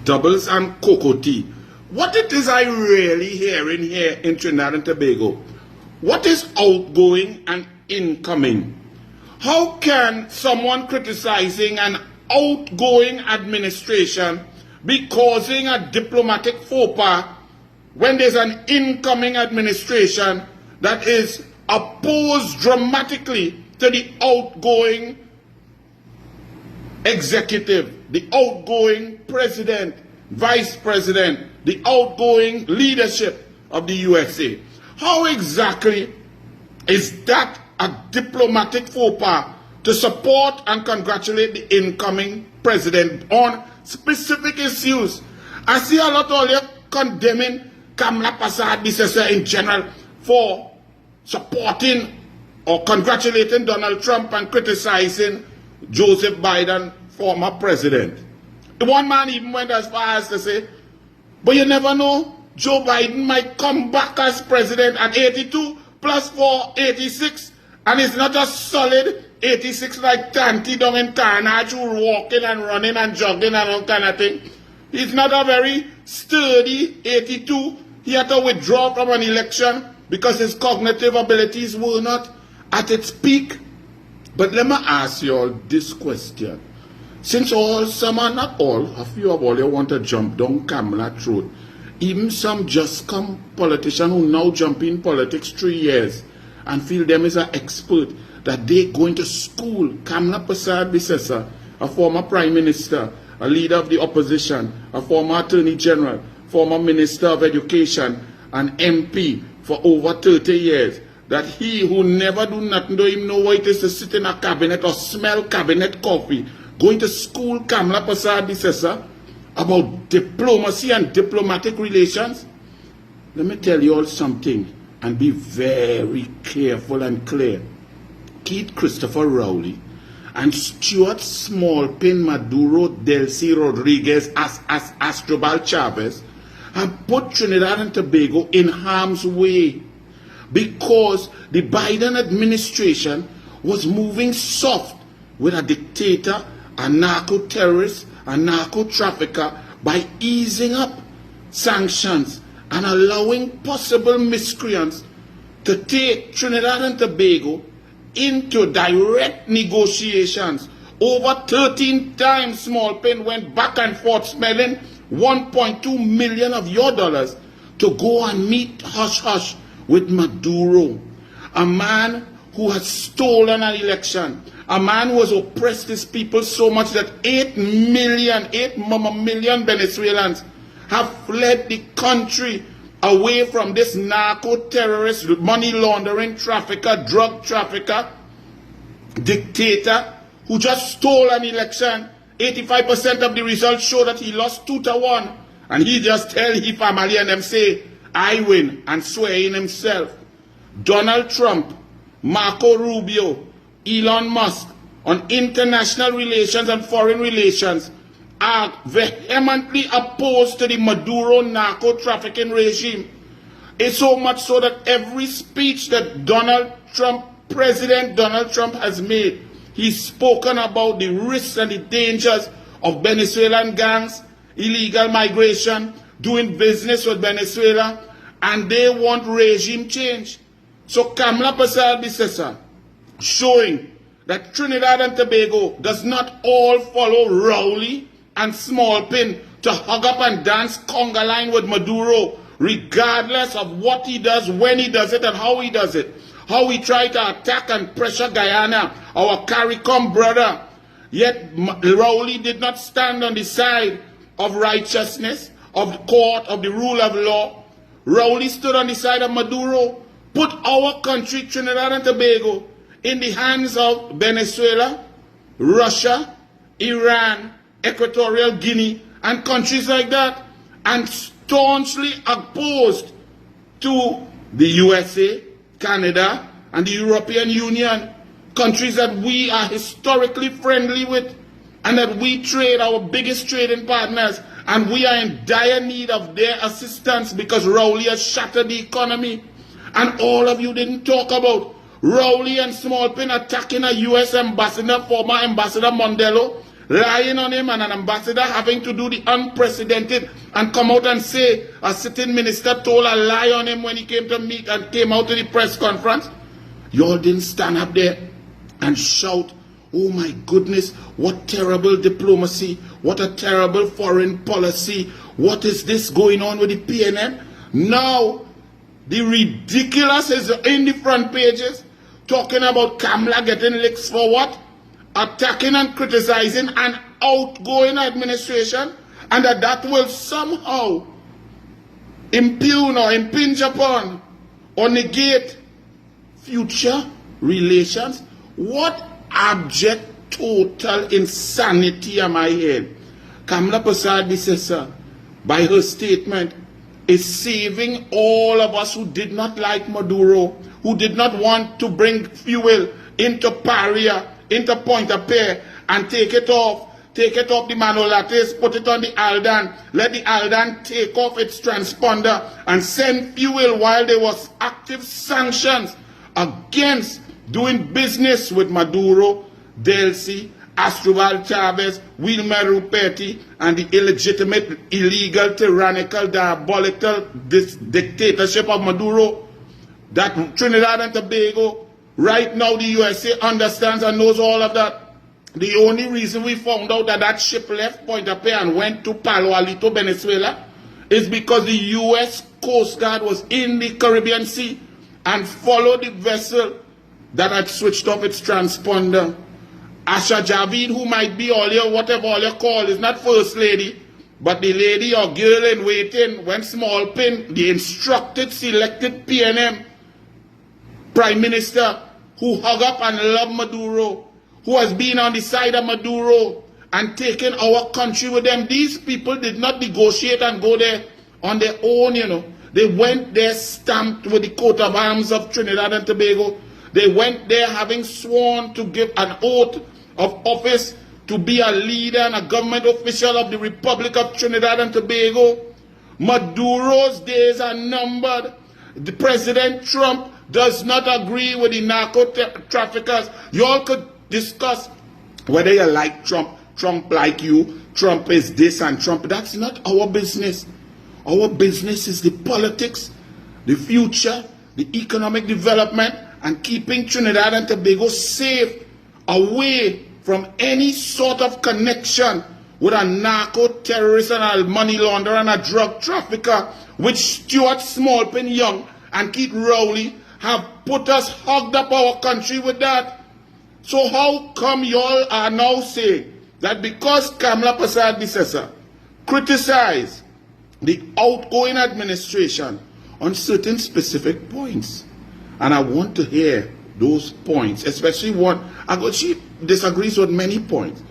doubles and cocoa tea. What it is I really hearing here in Trinidad and Tobago? What is outgoing and incoming? How can someone criticizing an outgoing administration be causing a diplomatic faux pas when there's an incoming administration that is opposed dramatically to the outgoing executive, the outgoing president, vice president, the outgoing leadership of the USA? How exactly is that a diplomatic faux pas to support and congratulate the incoming president on specific issues? I see a lot of you condemning KAMLA Pasad in general for supporting or congratulating Donald Trump and criticizing Joseph Biden, former president. One man even went as far as to say, but you never know, Joe Biden might come back as president at 82 plus 4, 86, and it's not a solid 86 like Tanti down in Carnage who walking and running and jogging and all kind of thing. He's not a very sturdy 82. He had to withdraw from an election because his cognitive abilities were not at its peak. But let me ask you all this question. Since some are not all, a few of all you want to jump down KAMLA throat, even some just come politicians who now jump in politics 3 years and feel them as an expert, that they going to school. KAMLA Pasad, a former prime minister, a leader of the opposition, a former attorney general, former minister of education, an MP for over 30 years, that he who never do nothing, don't even know what it is to sit in a cabinet or smell cabinet coffee, going to school KAMLA Pasad about diplomacy and diplomatic relations. Let me tell you all something and be very careful and clear. Keith Christopher Rowley and Stuart Smallpin Maduro Delcy Rodriguez as Astrobal Chavez have put Trinidad and Tobago in harm's way because the Biden administration was moving soft with a dictator, a narco-terrorist, a narco-trafficker by easing up sanctions and allowing possible miscreants to take Trinidad and Tobago into direct negotiations. Over 13 times Smallpin went back and forth spending 1.2 million of your dollars to go and meet hush-hush with Maduro, a man who has stolen an election, a man who has oppressed his people so much that 8 million Venezuelans have fled the country away from this narco-terrorist, money laundering trafficker, drug trafficker, dictator who just stole an election. 85% of the results show that he lost 2-1, and he just tell his family and them say, I win, and swear in himself. Donald Trump, Marco Rubio, Elon Musk on international relations and foreign relations are vehemently opposed to the Maduro narco-trafficking regime. It's so much so that every speech that President Donald Trump has made, he's spoken about the risks and the dangers of Venezuelan gangs, illegal migration, doing business with Venezuela, and they want regime change. So KAMLA Pasad showing that Trinidad and Tobago does not all follow Rowley and Smallpin to hug up and dance conga line with Maduro, regardless of what he does, when he does it, and how he does it. How he tried to attack and pressure Guyana, our CARICOM brother. Yet Rowley did not stand on the side of righteousness, of the court, of the rule of law. Rowley stood on the side of Maduro, put our country, Trinidad and Tobago, in the hands of Venezuela, Russia, Iran, Equatorial Guinea, and countries like that, and staunchly opposed to the USA, Canada, and the European Union, countries that we are historically friendly with, and that we trade, our biggest trading partners, and we are in dire need of their assistance because Rowley has shattered the economy. And all of you didn't talk about Rowley and Smallpin attacking a U.S. ambassador, former Ambassador Mondelo, lying on him, and an ambassador having to do the unprecedented and come out and say a sitting minister told a lie on him when he came to meet and came out to the press conference. Y'all didn't stand up there and shout, oh my goodness, what terrible diplomacy, what a terrible foreign policy, what is this going on with the PNM? Now, the ridiculous is in the front pages, talking about KAMLA getting licks for what? Attacking and criticizing an outgoing administration, and that will somehow impugn or impinge upon or negate future relations. What abject total insanity am I hearing? Kamla Prasad Bisesa, by her statement, is saving all of us who did not like Maduro, who did not want to bring fuel into Paria, into Pointe-a-Pierre, and take it off the Manolates, put it on the Aldan, let the Aldan take off its transponder and send fuel while there was active sanctions against doing business with Maduro, DELCY, Astroval Chavez, Wilmer Ruperti, and the illegitimate, illegal, tyrannical, diabolical dictatorship of Maduro. That Trinidad and Tobago, right now the USA understands and knows all of that. The only reason we found out that that ship left Pointe-a-Pierre and went to Palo Alto, Venezuela, is because the US Coast Guard was in the Caribbean Sea and followed the vessel that had switched off its transponder. Asha Javid, who might be all your, whatever all you call, is not first lady, but the lady or girl in waiting when Small Pin, the instructed, selected PNM Prime Minister, who hug up and love Maduro, who has been on the side of Maduro and taken our country with them. These people did not negotiate and go there on their own, you know. They went there stamped with the coat of arms of Trinidad and Tobago. They went there having sworn to give an oath of office to be a leader and a government official of the Republic of Trinidad and Tobago. Maduro's days are numbered. The President Trump does not agree with the narco traffickers. You all could discuss whether you like Trump, Trump like you, Trump is this and Trump. That's not our business. Our business is the politics, the future, the economic development, and keeping Trinidad and Tobago safe, away from any sort of connection with a narco-terrorist and a money launderer and a drug trafficker, which Stuart Smallpin Young and Keith Rowley have put us, hugged up our country with that. So how come y'all are now saying that because Kamla Prasad Bisesa criticized the outgoing administration on certain specific points, and I want to hear those points, especially one, she disagrees with many points,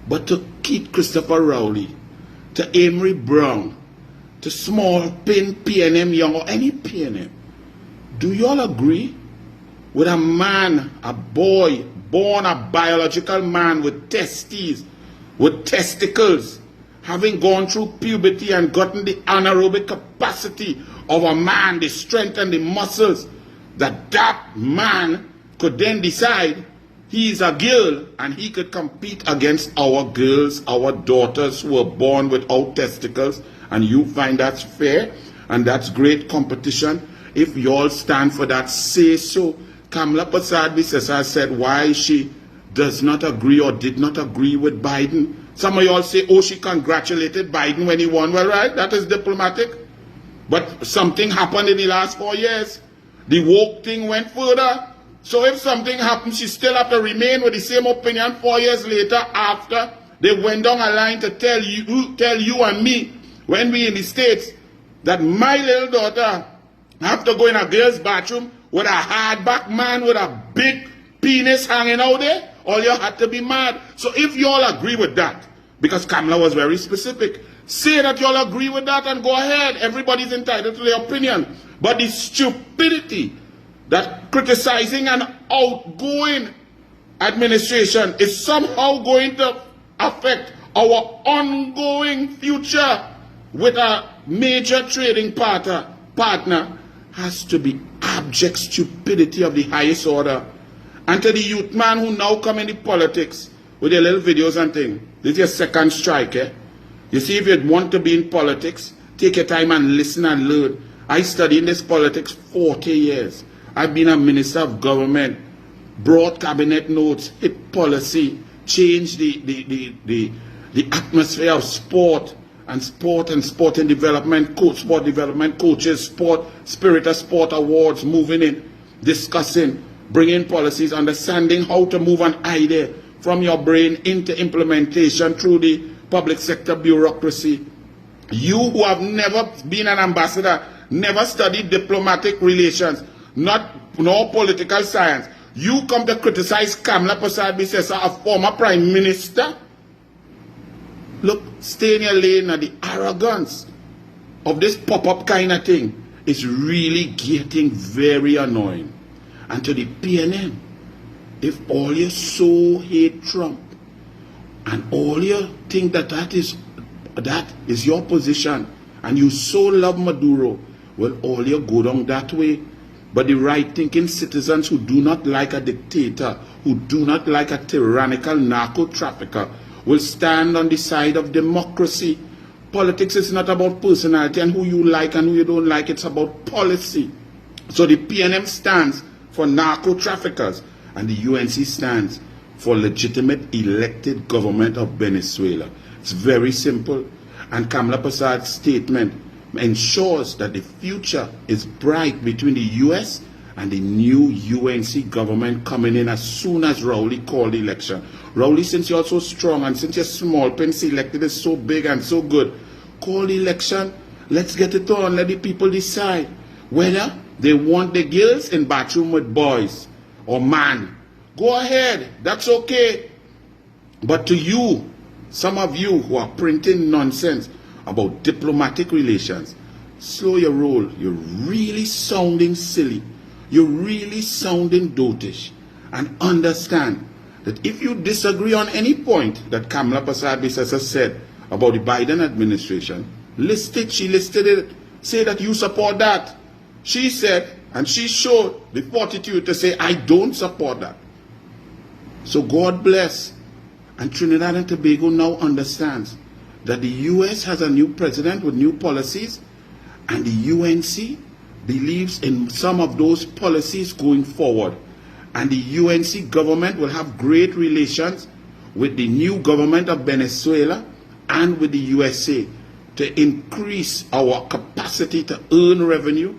but to Keith Christopher Rowley, to Amory Brown, to Small Pin PNM Young, or any PNM, do you all agree with a man, a boy, born a biological man with testes, with testicles, having gone through puberty and gotten the anaerobic capacity of a man, the strength and the muscles, that man could then decide he is a girl and he could compete against our girls, our daughters who were born without testicles, and you find that's fair and that's great competition? If you all stand for that, say so. Kamla Prasad Bisesa said why she does not agree or did not agree with Biden. Some of y'all say, oh, she congratulated Biden when he won. Well, right, that is diplomatic. But something happened in the last 4 years. The woke thing went further. So if something happened, she still have to remain with the same opinion 4 years later after they went down a line to tell you and me, when we in the States, that my little daughter have to go in a girl's bathroom with a hardback man with a big penis hanging out there. All you had to be mad. So if you all agree with that, because Kamla was very specific, say that you all agree with that and go ahead. Everybody's entitled to their opinion. But the stupidity that criticizing an outgoing administration is somehow going to affect our ongoing future with a major trading partner has to be abject stupidity of the highest order. And to the youth man who now come into politics with their little videos and things, This is your second strike, eh? You see, if you want to be in politics, take your time and listen and learn. I studied in this politics 40 years. I've been a minister of government, brought cabinet notes, hit policy, changed the atmosphere of sport and sporting development, sport development coaches, Spirit of Sport awards, moving in, discussing, bringing policies, understanding how to move an idea from your brain into implementation through the public sector bureaucracy. You who have never been an ambassador, never studied diplomatic relations, nor political science, you come to criticize Kamla Persad-Bissessar, a former prime minister? Look, stay in your lane. Now the arrogance of this pop-up kind of thing is really getting very annoying. And to the PNM, if all you so hate Trump and all you think that is your position and you so love Maduro, well, all you go down that way. But the right-thinking citizens who do not like a dictator, who do not like a tyrannical narco-trafficker, will stand on the side of democracy. Politics is not about personality and who you like and who you don't like. It's about policy. So the PNM stands for narco-traffickers and the UNC stands for legitimate elected government of Venezuela. It's very simple. And Kamla Persad's statement ensures that the future is bright between the US and the new UNC government coming in as soon as Rowley called the election. Rowley, since you're so strong and since your small pen selected is so big and so good, call the election. Let's get it on. Let the people decide whether they want the girls in bathroom with boys or man. Go ahead. That's okay. But to you, some of you who are printing nonsense about diplomatic relations, slow your roll. You're really sounding silly. You're really sounding dotish. And understand that if you disagree on any point that Kamla Persad-Bissessar said about the Biden administration, list it. She listed it. Say that you support that. She said, and she showed the fortitude to say, I don't support that. So God bless. And Trinidad and Tobago now understands that the US has a new president with new policies, and the UNC believes in some of those policies going forward. And the UNC government will have great relations with the new government of Venezuela and with the USA to increase our capacity to earn revenue,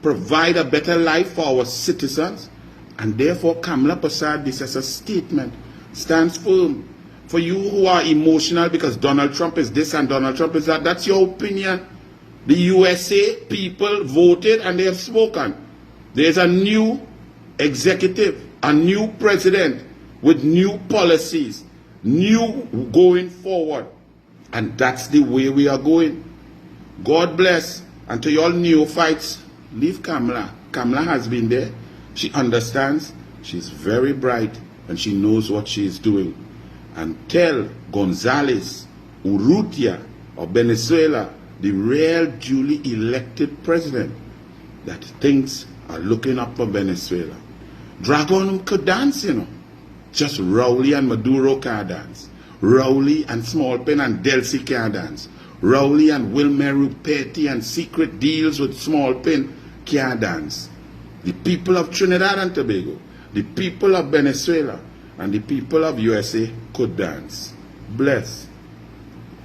provide a better life for our citizens, and therefore Kamla Persad-Bissessar's statement stands firm. For you who are emotional because Donald Trump is this and Donald Trump is that, that's your opinion. The USA people voted and they have spoken. There's a new executive, a new president with new policies, new going forward. And that's the way we are going. God bless. And to your neophytes, leave Kamla. Kamla has been there. She understands. She's very bright and she knows what she is doing. And tell Gonzales, Urrutia of Venezuela, the real duly elected president, that things are looking up for Venezuela. Dragon could dance, you know. Just Rowley and Maduro can't dance. Rowley and Small Pen and DELCY can't dance. Rowley and Wilmer Rupetti and secret deals with Small Pen can't dance. The people of Trinidad and Tobago, the people of Venezuela, and the people of USA could dance. Bless.